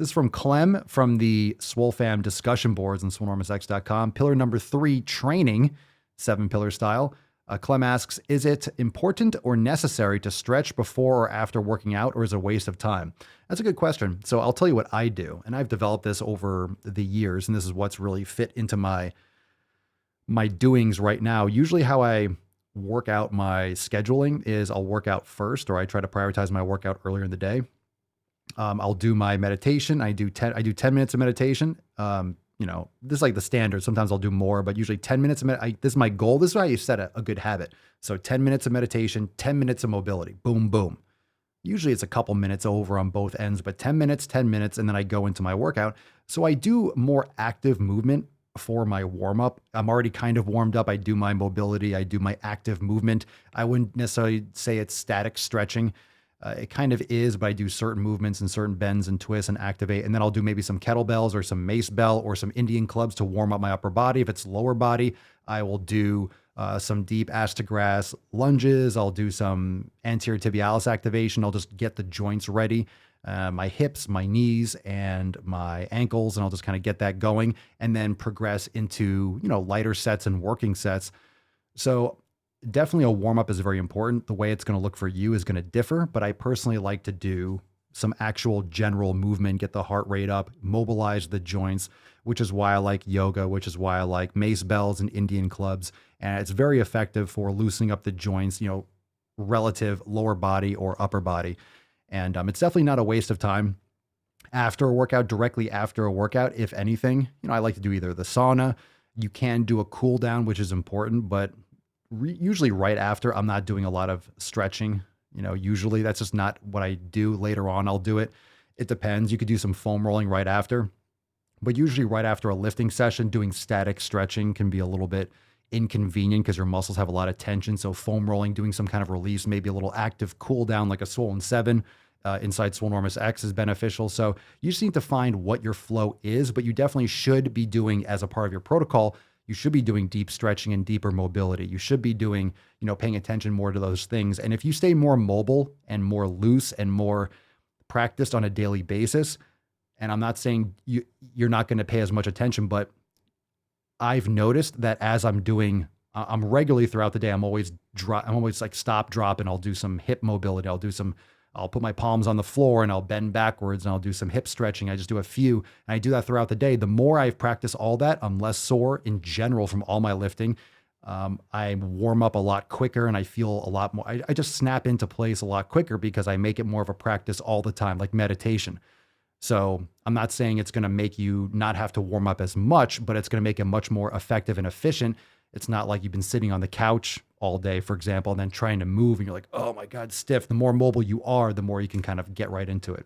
This is from Clem from the Swole Fam discussion boards on swolenormousx.com. Pillar number 3, training, 7-pillar style. Clem asks, is it important or necessary to stretch before or after working out, or is it a waste of time? That's a good question. So I'll tell you what I do, and I've developed this over the years, and this is what's really fit into my doings right now. Usually how I work out my scheduling is I'll work out first, or I try to prioritize my workout earlier in the day. I'll do my meditation. I do 10 minutes of meditation. This is like the standard. Sometimes I'll do more, but usually 10 minutes this is my goal. This is how you set a good habit. So 10 minutes of meditation, 10 minutes of mobility. Boom, boom. Usually it's a couple minutes over on both ends, but 10 minutes, and then I go into my workout. So I do more active movement for my warm up. I'm already kind of warmed up. I do my mobility. I do my active movement. I wouldn't necessarily say it's static stretching. It kind of is, but I do certain movements and certain bends and twists and activate. And then I'll do maybe some kettlebells or some mace bell or some Indian clubs to warm up my upper body. If it's lower body, I will do some deep ass to grass lunges. I'll do some anterior tibialis activation. I'll just get the joints ready, my hips, my knees, and my ankles. And I'll just kind of get that going and then progress into, lighter sets and working sets. So definitely a warm up is very important. The way it's going to look for you is going to differ, but I personally like to do some actual general movement, get the heart rate up, mobilize the joints, which is why I like yoga, which is why I like mace bells and Indian clubs. And it's very effective for loosening up the joints, relative lower body or upper body. And it's definitely not a waste of time after a workout, directly after a workout. If anything, I like to do either the sauna. You can do a cool down, which is important, but usually right after. I'm not doing a lot of stretching. Usually that's just not what I do. Later on, I'll do it. It depends. You could do some foam rolling right after, but usually right after a lifting session, doing static stretching can be a little bit inconvenient because your muscles have a lot of tension. So foam rolling, doing some kind of release, maybe a little active cool down like a Swollen 7 inside Swole Enormous X is beneficial. So you just need to find what your flow is, but you definitely should be doing, as a part of your protocol, you should be doing deep stretching and deeper mobility. You should be doing, paying attention more to those things. And if you stay more mobile and more loose and more practiced on a daily basis, and I'm not saying you're not going to pay as much attention, but I've noticed that as I'm regularly throughout the day, I'm always like stop, drop, and I'll do some hip mobility. I'll put my palms on the floor and I'll bend backwards and I'll do some hip stretching. I just do a few, and I do that throughout the day. The more I've practiced all that, I'm less sore in general from all my lifting. I warm up a lot quicker and I feel a lot more, I just snap into place a lot quicker because I make it more of a practice all the time, like meditation. So I'm not saying it's going to make you not have to warm up as much, but it's going to make it much more effective and efficient. It's not like you've been sitting on the couch all day, for example, and then trying to move and you're like, oh my God, stiff. The more mobile you are, the more you can kind of get right into it.